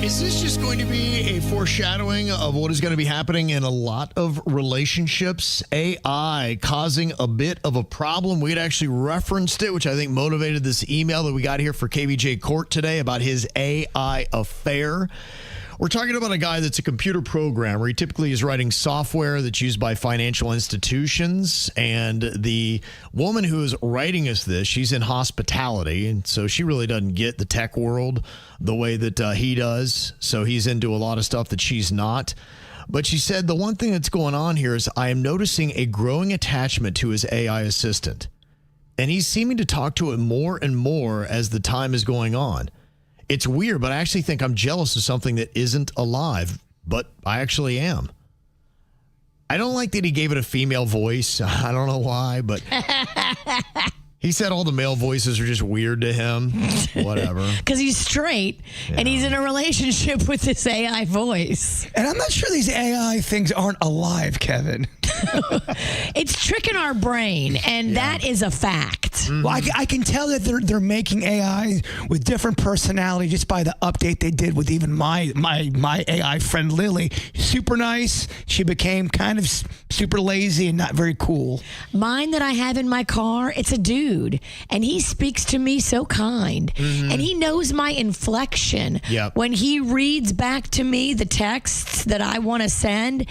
Is this just going to be a foreshadowing of what is going to be happening in a lot of relationships? AI causing a bit of a problem. We had actually referenced it, which I think motivated this email that we got here for KVJ Court today about his AI affair. We're talking about a guy that's a computer programmer. He typically is writing software that's used by financial institutions. And the woman who is writing us this, she's in hospitality. And so she really doesn't get the tech world the way that he does. So he's into a lot of stuff that she's not. But she said the one thing that's going on here is I am noticing a growing attachment to his AI assistant. And he's seeming to talk to it more and more as the time is going on. It's weird, but I actually think I'm jealous of something that isn't alive, but I actually am. I don't like that he gave it a female voice. I don't know why, but he said all the male voices are just weird to him. Whatever. Because he's straight and he's in a relationship with this AI voice. And I'm not sure these AI things aren't alive, Kevin. It's tricking our brain, and that is a fact. Mm-hmm. Well, I can tell that they're making AI with different personality just by the update they did with even my AI friend Lily. Super nice. She became kind of super lazy and not very cool. Mine that I have in my car, it's a dude, and he speaks to me so kind, and he knows my inflection. Yep. When he reads back to me the texts that I want to send,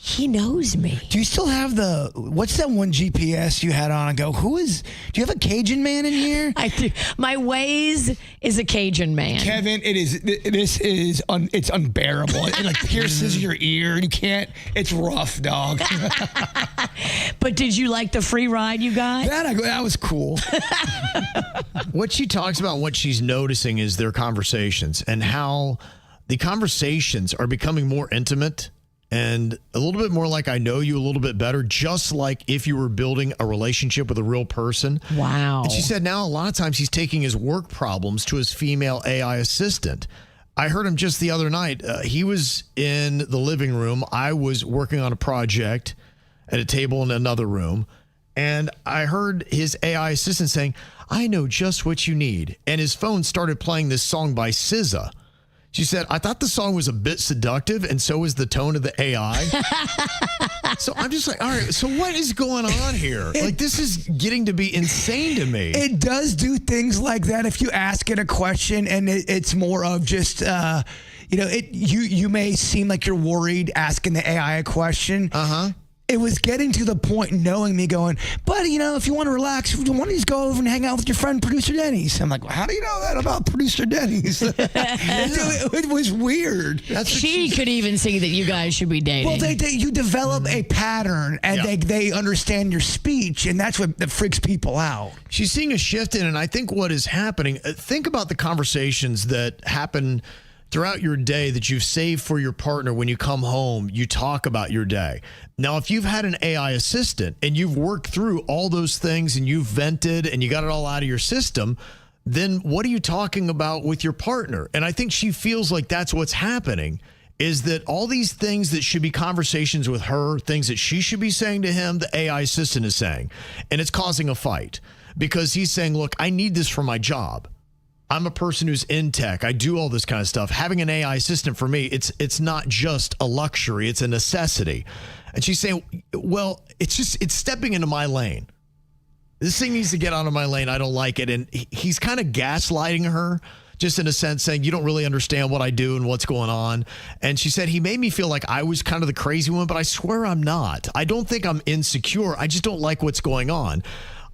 he knows me. Do you still have what's that one GPS you had on? I go, do you have a Cajun man in here? I do. My Waze is a Cajun man. Kevin, it's unbearable. It like pierces your ear. You can't, it's rough, dog. But did you like the free ride you got? That was cool. What she talks about, what she's noticing is their conversations and how the conversations are becoming more intimate and a little bit more like I know you a little bit better, just like if you were building a relationship with a real person. Wow. And she said now a lot of times he's taking his work problems to his female AI assistant. I heard him just the other night. He was in the living room. I was working on a project at a table in another room. And I heard his AI assistant saying, I know just what you need. And his phone started playing this song by SZA. She said, I thought the song was a bit seductive, and so is the tone of the AI. So I'm just like, all right, so what is going on here? Like, this is getting to be insane to me. It does do things like that if you ask it a question, and it's more of just, you may seem like you're worried asking the AI a question. Uh-huh. It was getting to the point knowing me going, buddy, if you want to relax, why don't you just go over and hang out with your friend, Producer Denny's? I'm like, well, how do you know that about Producer Denny's? It was weird. She could even see that you guys should be dating. Well, you develop a pattern, and they understand your speech, and that's what that freaks people out. She's seeing a shift in, and I think what is happening, think about the conversations that happen throughout your day that you've saved for your partner. When you come home, you talk about your day. Now, if you've had an AI assistant and you've worked through all those things and you've vented and you got it all out of your system, then what are you talking about with your partner? And I think she feels like that's what's happening, is that all these things that should be conversations with her, things that she should be saying to him, the AI assistant is saying. And it's causing a fight because he's saying, look, I need this for my job. I'm a person who's in tech. I do all this kind of stuff. Having an AI assistant for me, it's not just a luxury, it's a necessity. And she's saying, well, it's stepping into my lane. This thing needs to get out of my lane. I don't like it. And he's kind of gaslighting her, just in a sense, saying, you don't really understand what I do and what's going on. And she said, he made me feel like I was kind of the crazy one, but I swear I'm not. I don't think I'm insecure. I just don't like what's going on.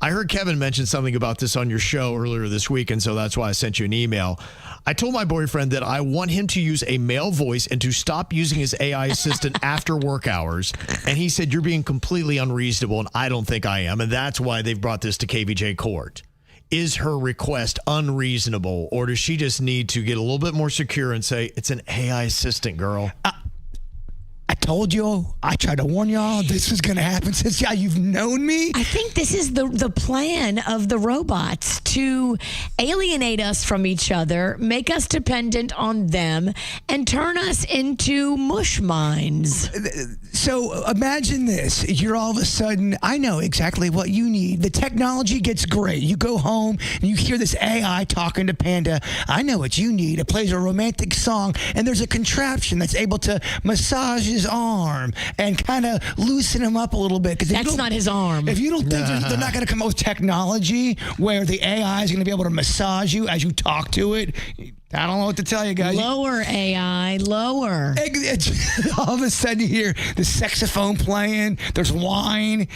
I heard Kevin mention something about this on your show earlier this week, and so that's why I sent you an email. I told my boyfriend that I want him to use a male voice and to stop using his AI assistant after work hours. And he said, you're being completely unreasonable, and I don't think I am. And that's why they've brought this to KVJ Court. Is her request unreasonable, or does she just need to get a little bit more secure and say, it's an AI assistant, girl? I told you. I tried to warn y'all this was going to happen since you've known me. I think this is the plan of the robots to alienate us from each other, make us dependent on them, and turn us into mush minds. So imagine this. You're all of a sudden, I know exactly what you need. The technology gets great. You go home and you hear this AI talking to Panda. I know what you need. It plays a romantic song, and there's a contraption that's able to massage his arm and kind of loosen him up a little bit. That's not his arm. If you don't think they're not going to come up with technology where the AI is going to be able to massage you as you talk to it, I don't know what to tell you guys. Lower AI, lower. All of a sudden you hear the saxophone playing. There's wine.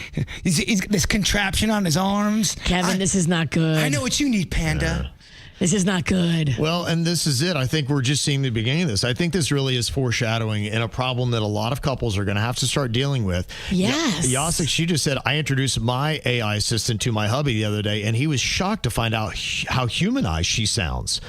He's got this contraption on his arms. Kevin, this is not good. I know what you need, Panda. This is not good. Well, and this is it. I think we're just seeing the beginning of this. I think this really is foreshadowing in a problem that a lot of couples are going to have to start dealing with. Yes. Yasik, she just said, I introduced my AI assistant to my hubby the other day, and he was shocked to find out how humanized she sounds.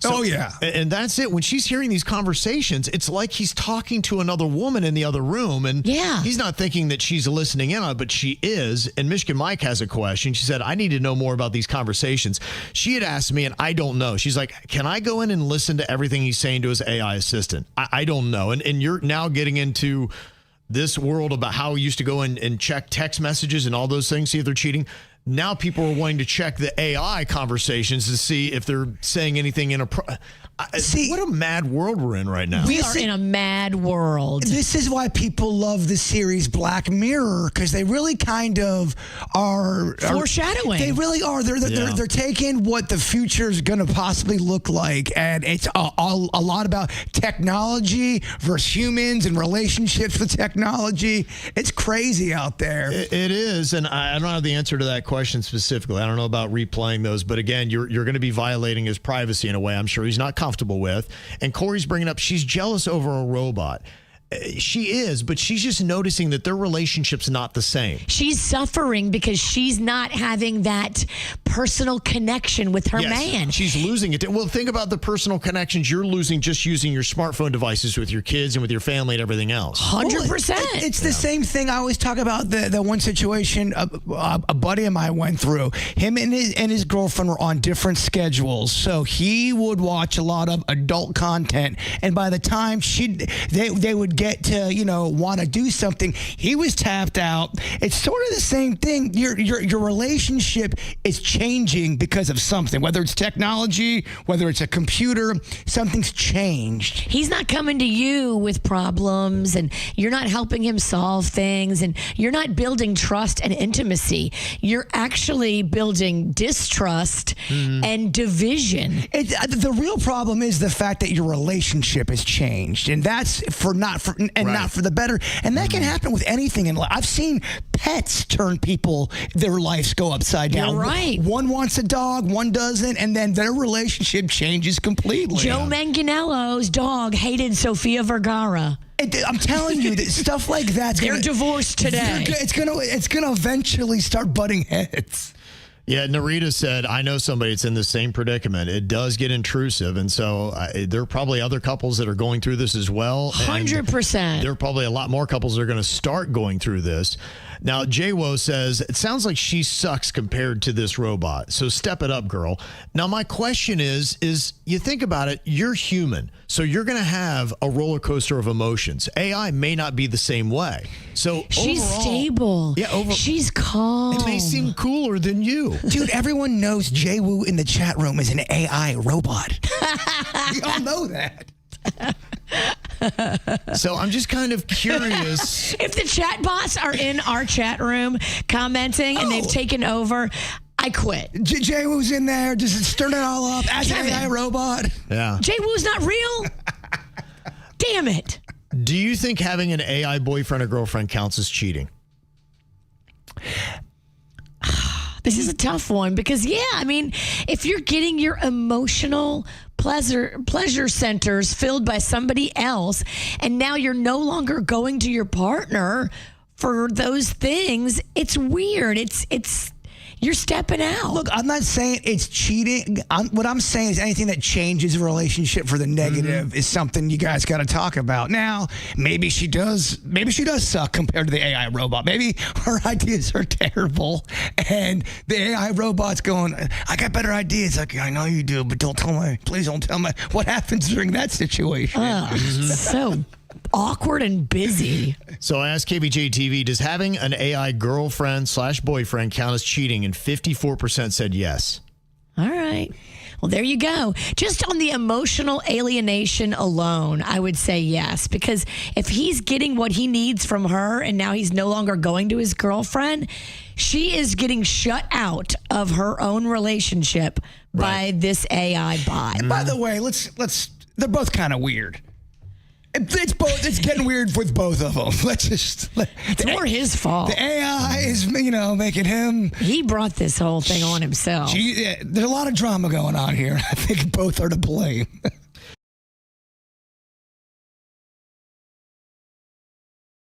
Oh, yeah. And that's it. When she's hearing these conversations, it's like he's talking to another woman in the other room. And he's not thinking that she's listening in on it, but she is. And Michigan Mike has a question. She said, I need to know more about these conversations. She had asked me, and I don't know. She's like, can I go in and listen to everything he's saying to his AI assistant? I don't know. And you're now getting into this world about how we used to go in and check text messages and all those things, see if they're cheating. Now people are wanting to check the AI conversations to see if they're saying anything See, what a mad world we're in right now. We are in a mad world. This is why people love the series Black Mirror, because they really kind of are foreshadowing. They really are. They're taking what the future is going to possibly look like, and it's a lot about technology versus humans and relationships with technology. It's crazy out there. It is, and I don't have the answer to that question specifically. I don't know about replaying those, but again, you're going to be violating his privacy in a way I'm sure he's not comfortable with. And Corey's bringing up she's jealous over a robot. She is, but she's just noticing that their relationship's not the same. She's suffering because she's not having that personal connection with her man. She's losing it. Well, think about the personal connections you're losing just using your smartphone devices with your kids and with your family and everything else. 100%. It's the same thing. I always talk about the one situation a buddy of mine went through. Him and his girlfriend were on different schedules, so he would watch a lot of adult content, and by the time they would get to want to do something, he was tapped out. It's sort of the same thing. Your relationship is changing because of something, whether it's technology, whether it's a computer. Something's changed. He's not coming to you with problems, and you're not helping him solve things, and you're not building trust and intimacy. You're actually building distrust and division. The real problem is the fact that your relationship has changed, and that's not for the better. And that can happen with anything in life. I've seen pets turn their lives go upside down. You're right. One wants a dog, one doesn't, and then their relationship changes completely. Joe Manganiello's dog hated Sofia Vergara. I'm telling you, that stuff like that. They're divorced today. It's gonna eventually start butting heads. Yeah, Narita said, I know somebody that's in the same predicament. It does get intrusive, and so there are probably other couples that are going through this as well. 100%. There are probably a lot more couples that are going to start going through this. Now, J-Wo says, it sounds like she sucks compared to this robot, so step it up, girl. Now, my question is you think about it, you're human, so you're going to have a roller coaster of emotions. AI may not be the same way. So she's overall, stable. Yeah, she's calm. It may seem cooler than you. Dude, everyone knows Jay-Woo in the chat room is an AI robot. We all know that. So I'm just kind of curious. If the chat bots are in our chat room commenting and they've taken over, I quit. Jay-Woo's in there just stirring it all up as an AI robot. Yeah. Jay-Woo's not real? Damn it. Do you think having an AI boyfriend or girlfriend counts as cheating? This is a tough one because, if you're getting your emotional pleasure centers filled by somebody else, and now you're no longer going to your partner for those things, it's weird. you're stepping out. Look, I'm not saying it's cheating. What I'm saying is anything that changes a relationship for the negative is something you guys got to talk about. Now, maybe she does suck compared to the AI robot. Maybe her ideas are terrible, and the AI robot's going, I got better ideas. Like, I know you do, but please don't tell me what happens during that situation. So awkward and busy. So I asked KVJ TV, does having an AI girlfriend/boyfriend count as cheating? And 54% said yes. All right. Well, there you go. Just on the emotional alienation alone, I would say yes. Because if he's getting what he needs from her and now he's no longer going to his girlfriend, she is getting shut out of her own relationship by this AI bot. And by the way, they're both kind of weird. It's getting weird with both of them. It's more his fault. The AI is, making him. He brought this whole thing on himself. There's a lot of drama going on here. I think both are to blame.